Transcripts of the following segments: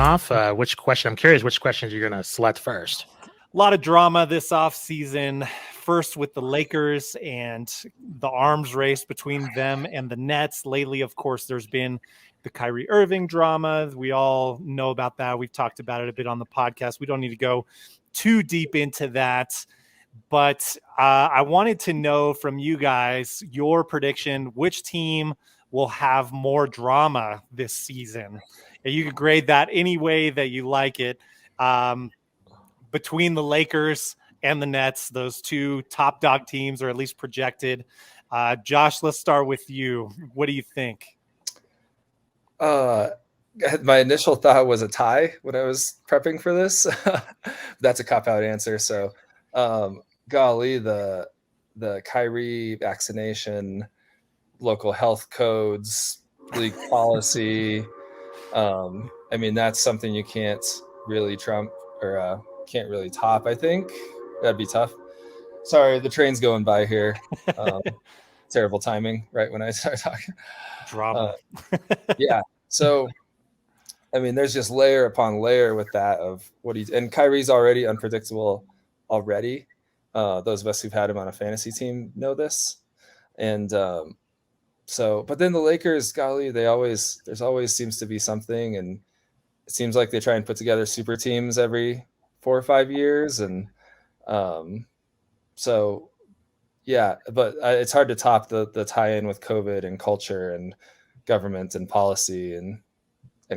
off. I'm curious which questions you're going to select first. A lot of drama this offseason. First with the Lakers and the arms race between them and the Nets. Lately, of course, there's been the Kyrie Irving drama. We all know about that. We've talked about it a bit on the podcast. We don't need to go too deep into that. But I wanted to know from you guys your prediction, which team will have more drama this season. And you can grade that any way that you like it. Between the Lakers and the Nets, those two top dog teams are at least projected. Josh, let's start with you. What do you think? My initial thought was a tie when I was prepping for this. That's a cop-out answer. So, golly, the Kyrie vaccination, local health codes, league policy. I mean, that's something you can't really trump or can't really top, I think. That'd be tough. Sorry, the train's going by here. Terrible timing right when I start talking. Drama. Yeah. So, I mean, there's just layer upon layer with that of and Kyrie's already unpredictable already. Those of us who've had him on a fantasy team know this. And but then the Lakers, golly, there's always seems to be something. And it seems like they try and put together super teams every 4 or 5 years. And so, yeah, but it's hard to top the tie-in with COVID and culture and government and policy and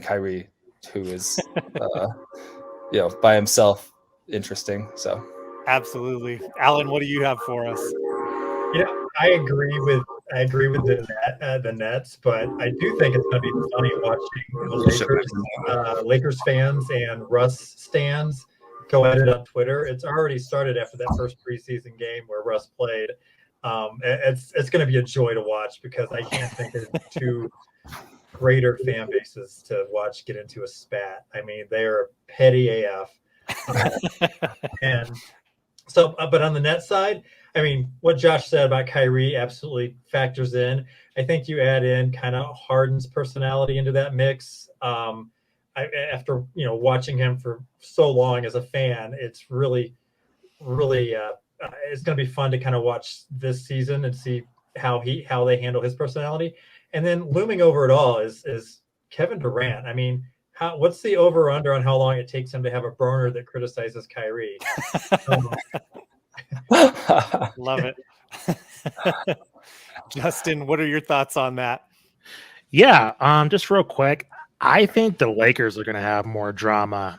Kyrie, who is, by himself interesting. So, absolutely, Alan, what do you have for us? Yeah, I agree with the Nets, but I do think it's going to be funny watching the Lakers fans and Russ stans go at it on Twitter. It's already started after that first preseason game where Russ played. It's going to be a joy to watch because I can't think of two greater fan bases to watch get into a spat. I mean, they are petty AF. And so, but on the net side, I mean, what Josh said about Kyrie absolutely factors in. I think you add in kind of Harden's personality into that mix. After watching him for so long as a fan, it's really it's going to be fun to kind of watch this season and see how they handle his personality. And then looming over it all is Kevin Durant. I mean, what's the over under on how long it takes him to have a burner that criticizes Kyrie? Love it. Justin, what are your thoughts on that? Yeah, just real quick. I think the Lakers are going to have more drama.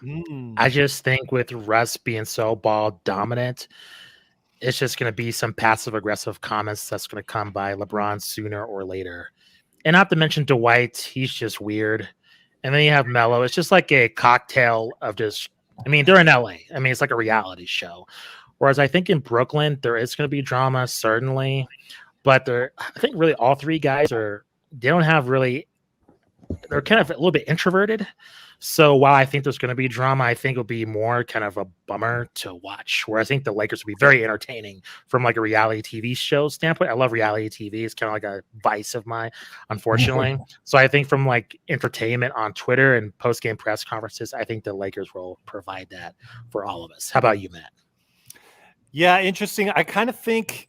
I just think with Russ being so ball dominant, it's just going to be some passive aggressive comments that's going to come by LeBron sooner or later. And not to mention Dwight, he's just weird. And then you have Melo. It's just like a cocktail of just, I mean, they're in LA. I mean, it's like a reality show. Whereas I think in Brooklyn, there is going to be drama, certainly. But I think really all three guys they're kind of a little bit introverted. So while I think there's going to be drama, I think it'll be more kind of a bummer to watch, where I think the Lakers will be very entertaining from like a reality TV show standpoint. I love reality TV. It's kind of like a vice of mine, unfortunately. So I think from like entertainment on Twitter and post-game press conferences, I think the Lakers will provide that for all of us. How about you, Matt? Yeah, interesting. I kind of think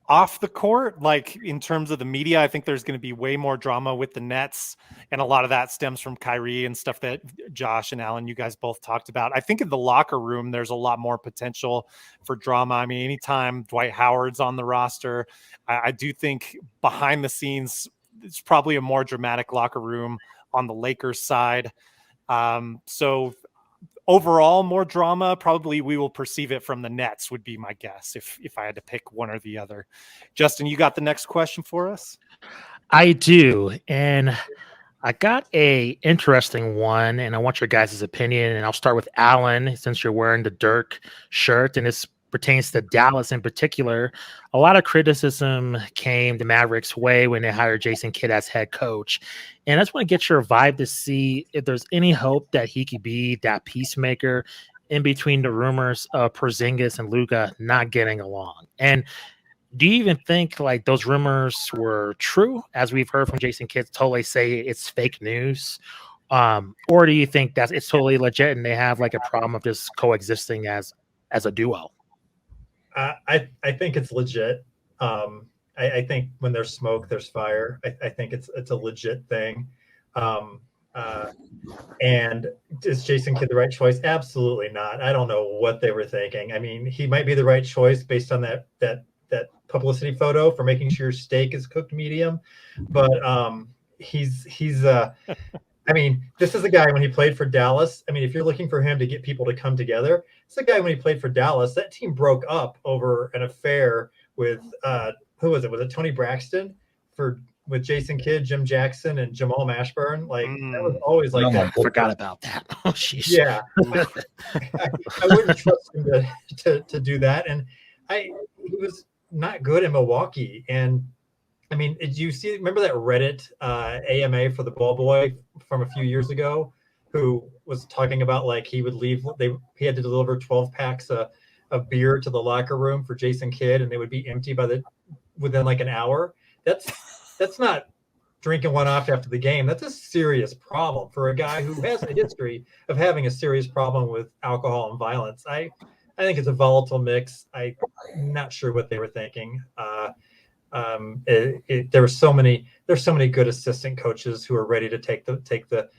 off the court, like in terms of the media, I think there's going to be way more drama with the Nets. And a lot of that stems from Kyrie and stuff that Josh and Alan, you guys both talked about. I think in the locker room, there's a lot more potential for drama. I mean, anytime Dwight Howard's on the roster, I do think behind the scenes, it's probably a more dramatic locker room on the Lakers side. So overall, more drama, probably we will perceive it from the Nets would be my guess if I had to pick one or the other. Justin, you got the next question for us? I do. And I got a interesting one, and I want your guys' opinion. And I'll start with Alan, since you're wearing the Dirk shirt, and this pertains to Dallas in particular. A lot of criticism came the Mavericks' way when they hired Jason Kidd as head coach. And I just want to get your vibe to see if there's any hope that he could be that peacemaker in between the rumors of Porzingis and Luka not getting along. And do you even think like those rumors were true, as we've heard from Jason Kidd totally say it's fake news? Or do you think that it's totally legit and they have like a problem of just coexisting as a duo? I think it's legit. I think when there's smoke, there's fire. I think it's a legit thing. Um, and is Jason Kidd the right choice? Absolutely not. I don't know what they were thinking. I mean, he might be the right choice based on that publicity photo for making sure steak is cooked medium, but he's I mean, this is a guy when he played for Dallas. I mean, if you're looking for him to get people to come together, it's a guy when he played for Dallas. That team broke up over an affair with who was it? Was it Tony Braxton with Jason Kidd, Jim Jackson, and Jamal Mashburn? Like that was always like I forgot about that. Oh, sheesh. Yeah, I wouldn't trust him to do that. And he was not good in Milwaukee. And I mean, did you remember that Reddit AMA for the ball boy from a few years ago, who was talking about like he would leave, he had to deliver 12 packs of beer to the locker room for Jason Kidd, and they would be empty within like an hour. That's not drinking one off after the game. That's a serious problem for a guy who has a history of having a serious problem with alcohol and violence. I think it's a volatile mix. I'm not sure what they were thinking. There's so many good assistant coaches who are ready to take the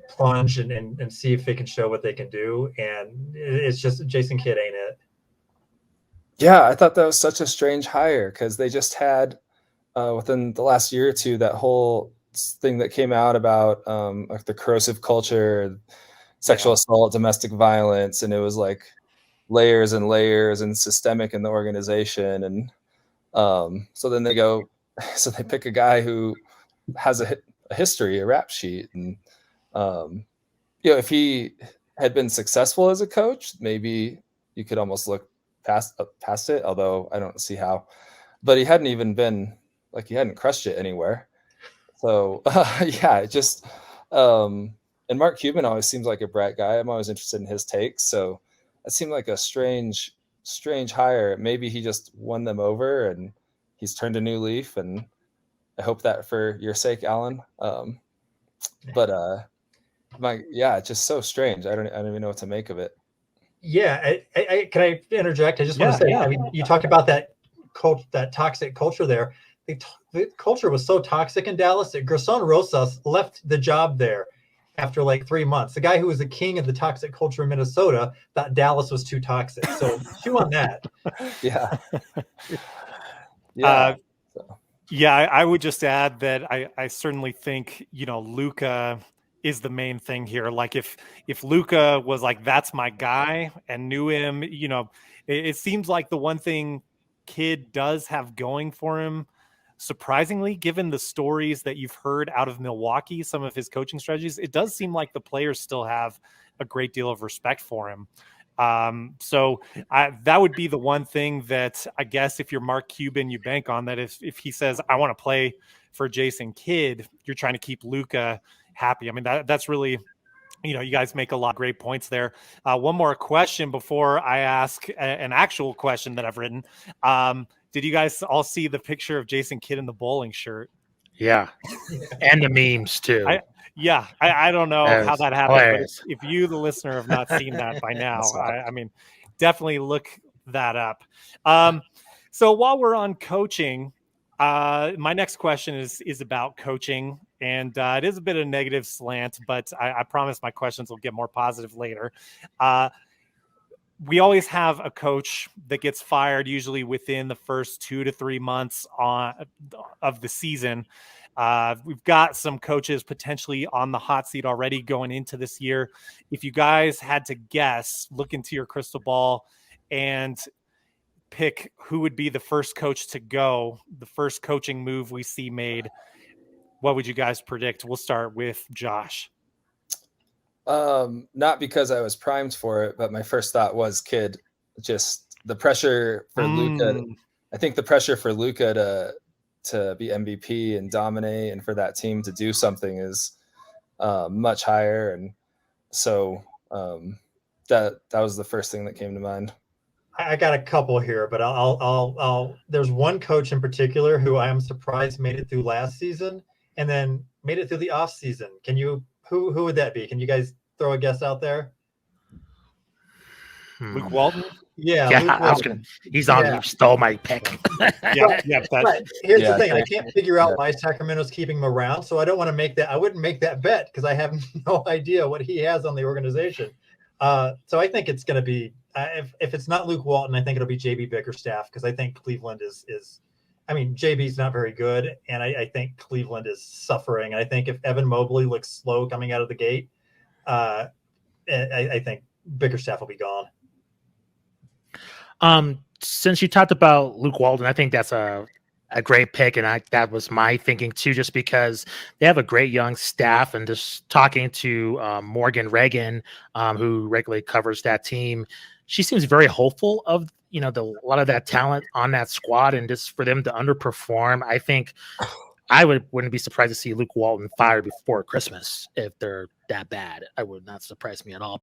plunge and see if they can show what they can do. And it's just Jason Kidd ain't it. Yeah, I thought that was such a strange hire because they just had within the last year or two that whole thing that came out about like the corrosive culture, sexual assault, domestic violence, and it was like layers and layers and systemic in the organization. And so then they pick a guy who has a history, a rap sheet. And, if he had been successful as a coach, maybe you could almost look past it, although I don't see how. But he hadn't even been, he hadn't crushed it anywhere. So, it just, and Mark Cuban always seems like a bright guy. I'm always interested in his takes. So it seemed like a strange hire. Maybe he just won them over and he's turned a new leaf, and I hope that for your sake, Alan. It's just so strange. I don't even know what to make of it. Yeah, can I interject? I just want to say, I mean, you talked about that toxic culture there. The culture was so toxic in Dallas that Gerson Rosas left the job there after like 3 months. The guy who was the king of the toxic culture in Minnesota thought Dallas was too toxic. So chew on that. Yeah. I would just add that I certainly think, Luka is the main thing here. Like if Luka was like, that's my guy, and knew him, it seems like the one thing Kidd does have going for him, surprisingly, given the stories that you've heard out of Milwaukee, some of his coaching strategies, it does seem like the players still have a great deal of respect for him. So that would be the one thing that I guess if you're Mark Cuban, you bank on that. If he says, I want to play for Jason Kidd, you're trying to keep Luka happy. I mean, that's really, you guys make a lot of great points there. One more question before I ask an actual question that I've written. Did you guys all see the picture of Jason Kidd in the bowling shirt? Yeah. And the memes too. I don't know how that happened, but if you, the listener, have not seen that by now, I mean, definitely look that up. So while we're on coaching, my next question is about coaching, and it is a bit of a negative slant, but I promise my questions will get more positive later. We always have a coach that gets fired usually within the first 2 to 3 months of the season. We've got some coaches potentially on the hot seat already going into this year. If you guys had to guess, look into your crystal ball and pick who would be the first coach to go, the first coaching move we see made, what would you guys predict? We'll start with Josh. Not because I was primed for it, but my first thought was Kidd. Just the pressure for Luka. I think the pressure for Luka to be MVP and dominate, and for that team to do something is much higher. And so that was the first thing that came to mind. I got a couple here, but I'll there's one coach in particular who I am surprised made it through last season, and then made it through the off season. Can you who would that be? Can you guys throw a guess out there? Luke Walton. Yeah, Yeah, Luke I was Walton. he's on. You stole my pick. Yeah. But here's Yeah, the thing: I thank can't figure out why Sacramento's keeping him around, so I don't want to make that. I wouldn't make that bet because I have no idea what he has on the organization. So I think it's going to be if it's not Luke Walton, I think it'll be JB Bickerstaff because I think Cleveland is. I mean, JB's not very good, and I think Cleveland is suffering. And I think if Evan Mobley looks slow coming out of the gate, I think Bickerstaff will be gone. Since you talked about Luke Walton, I think that's a great pick, and that was my thinking too, just because they have a great young staff. And just talking to Morgan Reagan, who regularly covers that team, she seems very hopeful of a lot of that talent on that squad, and just for them to underperform, I think I wouldn't be surprised to see Luke Walton fired before Christmas if they're that bad. I would not surprise me at all.